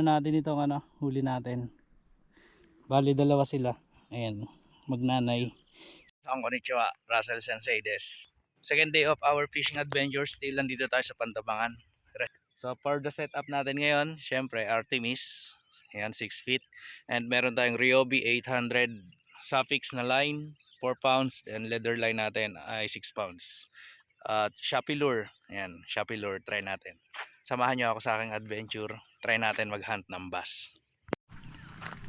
natin itong huli natin. Bali dalawa sila. Ayan, magnanay. Ang konnichiwa, Russell Sensei des. Second day of our fishing adventure, still nandito tayo sa Pantabangan. So for the setup natin ngayon, syempre Artemis, ayan 6 feet. And meron tayong Ryobi 800 suffix na line, 4 pounds. And leather line natin ay 6 pounds. At Shopee lure, ayan, Shopee lure, try natin. Samahan nyo ako sa aking adventure, try natin mag-hunt ng bass.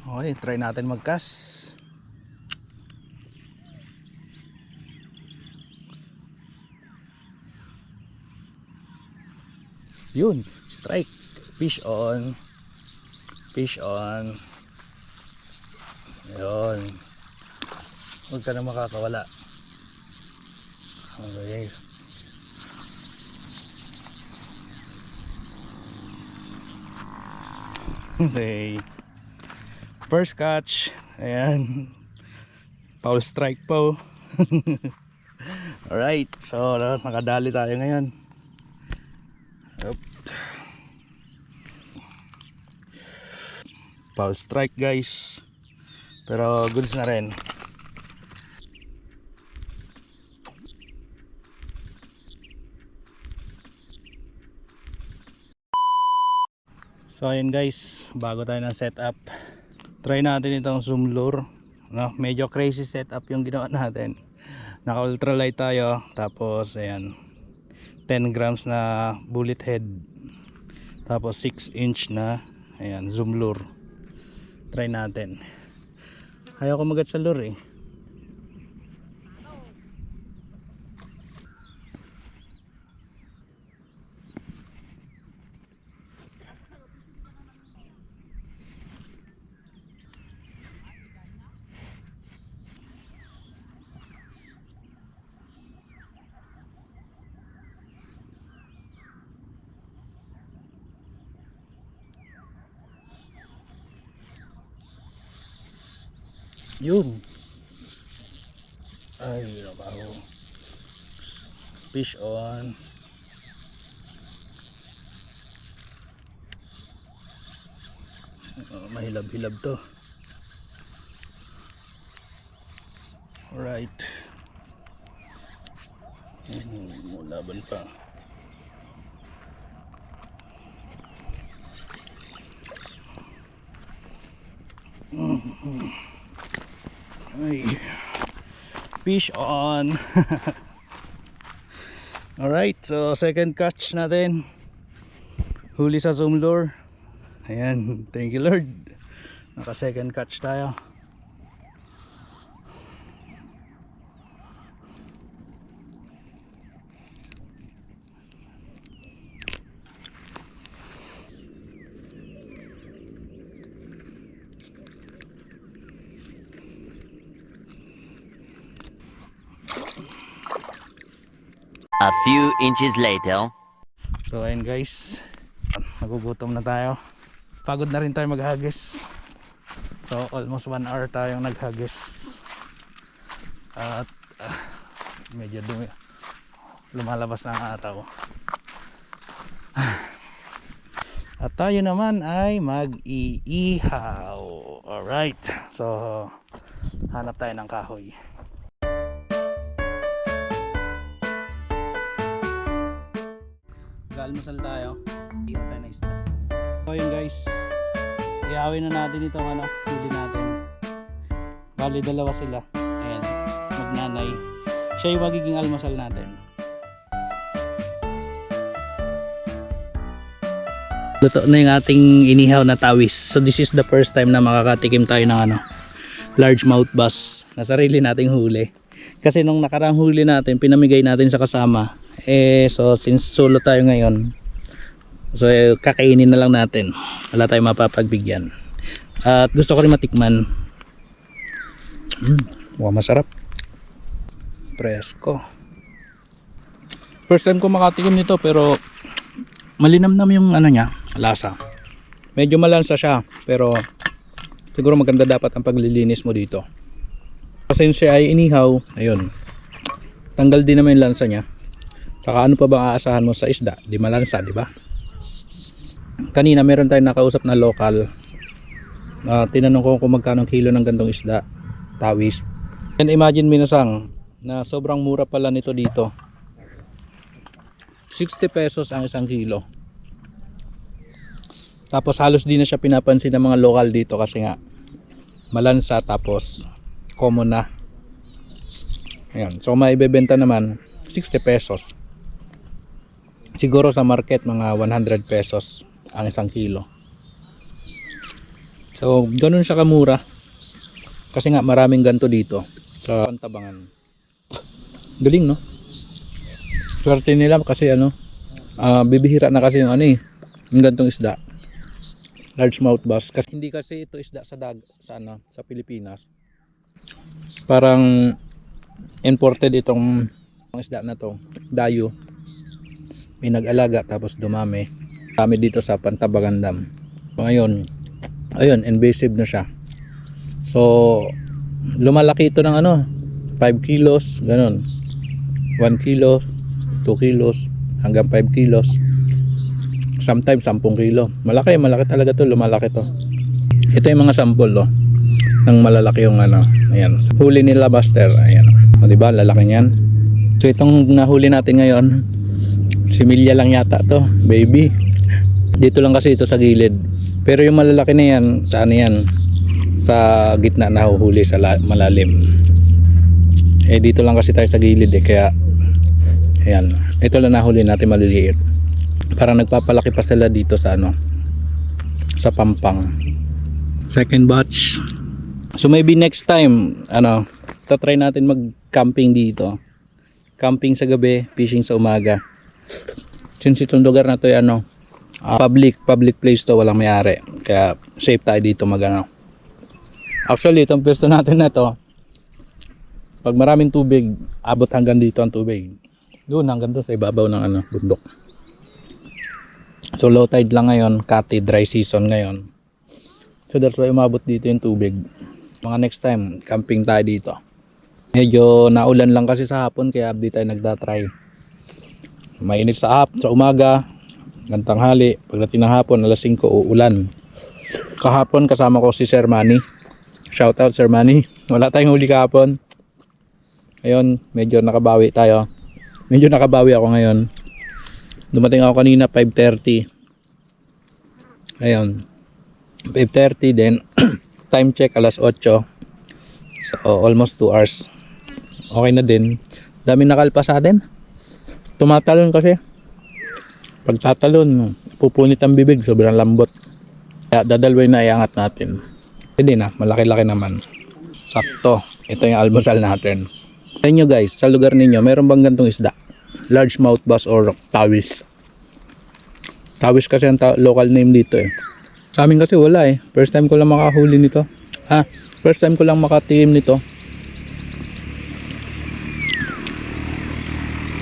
Okay, try natin mag-cast. Yun, strike, fish on, fish on. Yun, huwag ka na makakawala. Okay, okay, first catch. Ayan, foul strike po. Alright, so nakadali tayo ngayon. Yep. Foul strike guys, pero goods na rin. So ayun guys, bago tayo ng setup, try natin itong zoom lure, no? Medyo crazy setup yung ginawa natin. Naka ultralight tayo, tapos ayan 10 grams na bullet head, tapos 6 inch na ayan zoom lure. Try natin. Ayaw ko magat sa lure eh. Yun. Ay, nabaho. Fish on. Mahilab-hilab to. Alright. Laban pa. Ay, fish on. Alright, so second catch natin, huli sa zoom lure. Ayan, thank you Lord, naka second catch tayo. A few inches later. So ayun guys, nagugutom na tayo. Pagod na rin tayo maghagis. So almost 1 hour tayong naghagis. At medyo dumi, lumalabas na ang ataw. At tayo naman ay mag-iihaw. Alright, so hanap tayo ng kahoy. Almusal tayo, ihaw tayo na isda. So yun guys, ihawin na natin itong huli natin. Bali dalawa sila, ayan, magnanay. Siya yung magiging almusal natin. Luto na yung ating inihaw na tawis. So this is the first time na makakatikim tayo ng largemouth bass na sarili nating huli. Kasi nung nakarang huli natin, pinamigay natin sa kasama. So since solo tayo ngayon, so kakainin na lang natin, wala tayong mapapagbigyan. At gusto ko rin matikman. Wow, masarap, presko. First time ko makatikim nito, pero malinamnam yung niya, lasa. Medyo malansa siya, pero siguro maganda dapat ang paglilinis mo dito. Kasi siya ay inihaw, ayun, tanggal din naman yung lansa niya. Saka ano pa ba aasahan mo sa isda? Di malansa, di ba? Kanina meron tayong nakausap na local. Tinanong ko kung magkano kilo ng gantong isda, tawis. And imagine minasang na sobrang mura pala nito dito. 60 pesos ang isang kilo. Tapos halos di na siya pinapansin ng mga local dito kasi nga malansa, tapos common na. Ayan. So maibebenta naman 60 pesos. Siguro sa market mga 100 pesos ang isang kilo. So ganun siya kamura. Kasi nga maraming ganto dito sa Pantabangan. Galing, no? Swerte nila kasi bibihira na kasi yung yung gantong isda. Largemouth bass. Kasi hindi kasi ito isda sa Pilipinas. Parang imported itong isda na to, dayo. May nag-alaga tapos dumami. Dami dito sa Pantabangan Dam. So ngayon, ayun, invasive na siya. So lumalaki ito ng 5 kilos, ganun. 1 kilo, 2 kilos, hanggang 5 kilos. Sometimes 10 kilo. Malaki talaga to, lumalaki to. Ito yung mga sample ng malalaki yung ayan. Huli nila Buster, ayan. O diba, lalaki niyan. So itong nahuli natin ngayon, similya lang yata to, baby. Dito lang kasi ito sa gilid. Pero yung malalaki na yan, yan? Sa gitna nahuhuli sa malalim. Dito lang kasi tayo sa gilid kaya ayan. Ito lang nahuli natin maliliit. Parang nagpapalaki pa sila dito sa sa Pampang. Second batch. So maybe next time tatry natin mag-camping dito. Camping sa gabi, fishing sa umaga. Since itong lugar na to ay public place to, walang may-ari. Kaya safe tayo dito Actually, itong pwesto natin na to, pag maraming tubig, abot hanggang dito ang tubig. Doon hanggang doon sa ibabaw ng bundok. So low tide lang ngayon, kati dry season ngayon. So that's why umabot dito yung tubig. Mga next time, camping tayo dito. Medyo naulan lang kasi sa hapon kaya di tayo nagtatry. Mainit sa umaga, ng tanghali, pagdating ng hapon, alas 5 uulan. Kahapon kasama ko si Sir Manny. Shout out Sir Manny. Wala tayong huli kahapon. Ayun, medyo nakabawi tayo. Medyo nakabawi ako ngayon. Dumating ako kanina 5:30. Ayun. 5:30 then time check alas 8. So almost 2 hours. Okay na din. Dami nakalpasa din. Tumatalon kasi. Pag tatalon, pupunit ang bibig, sobrang lambot. Kaya dadalway na iangat natin. Hindi na, malaki-laki naman. Sakto. Ito yung almusal natin. Sa inyo guys, sa lugar ninyo, meron bang gantong isda? Largemouth bass or tawis? Tawis kasi ang local name dito Sa amin kasi wala First time ko lang makahuli nito. First time ko lang makatikim nito.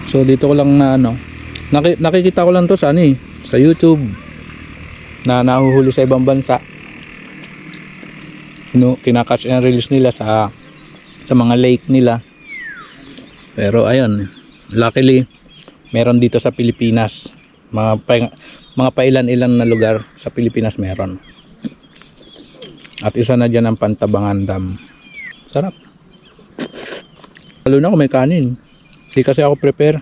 So dito ko lang nakikita ko lang to sa sa YouTube na nahuhuli sa ibang bansa. Kinakatch and release nila sa mga lake nila. Pero ayun, luckily meron dito sa Pilipinas. Mga pailan-ilan na lugar sa Pilipinas meron. At isa na dyan ang Pantabangan Dam. Sarap. Lalo na kung may kanin. Hindi kasi ako prepare.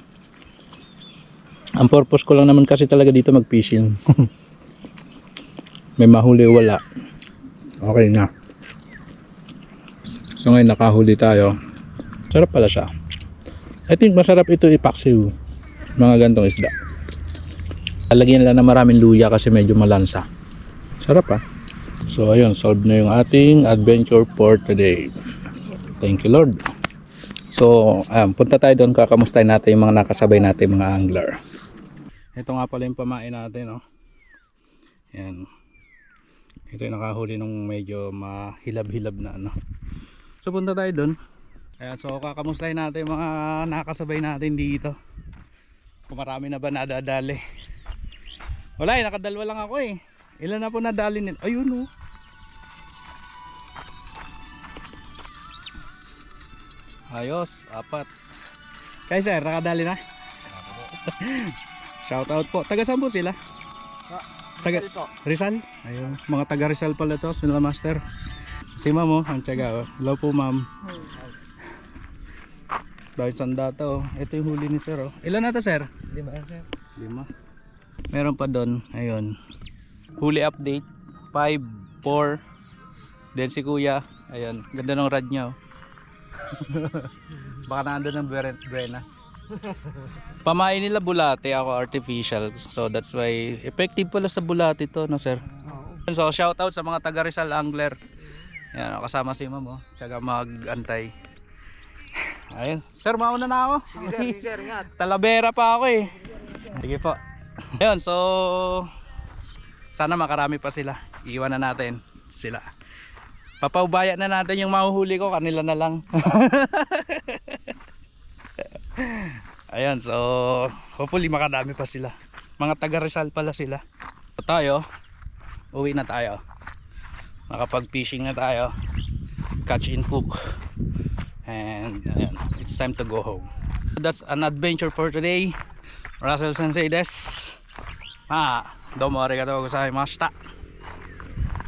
Ang purpose ko lang naman kasi talaga dito mag-fishing. May mahuli o wala. Okay na. So ngayon nakahuli tayo. Sarap pala siya. I think masarap ito ipaksiw. Mga gantong isda. Lalagyan lang na maraming luya kasi medyo malansa. Sarap So ayun, solve na yung ating adventure for today. Thank you Lord. So punta tayo doon, kakamustahin natin yung mga nakasabay natin mga angler. Ito nga pala yung pamain natin Yan. Ito yung nakahuli nung medyo mahilab-hilab na So punta tayo doon. So kakamustahin natin yung mga nakasabay natin dito. Kung marami na ba nadadali. Wala nakadalwa lang ako Ilan na po nadali nila? Ayun Ayos, 4. Kaya sir, nakadali na? Shout out po. Taga saan po sila? Taga Rizal? Ayun. Mga taga Rizal pala to, sila master. Si ma'am oh, ang tiyaga oh. Hello po ma'am. Dahil sandata oh. Ito yung huli ni sir oh. Ilan na to sir? 5 sir. 5. Meron pa doon. Ayun. Huli update. 5, 4. Then si kuya. Ayun. Ganda ng rad niya oh. Baka nandun ng Brenas. Pamain nila bulate, ako artificial. So that's why effective pala sa bulate to, no sir? So shout out sa mga taga Rizal angler. Yan, kasama si ma'am oh. Tiyaga mag-antay. Ayun. Sir, mauna na ako. Sige sir, ingat. Talavera pa ako eh. Sige po. Ayun, so sana makarami pa sila. Iiwan na natin sila. Papaubaya na natin yung mahuhuli ko, kanila na lang. Ayan, so hopefully makarami pa sila. Mga taga Rizal pala sila. So, tayo, uwi na tayo. Nakapag-fishing na tayo. Catch and cook. And ayan, it's time to go home. That's an adventure for today. Russell Sensei des. Domo arigatou gozaimashita.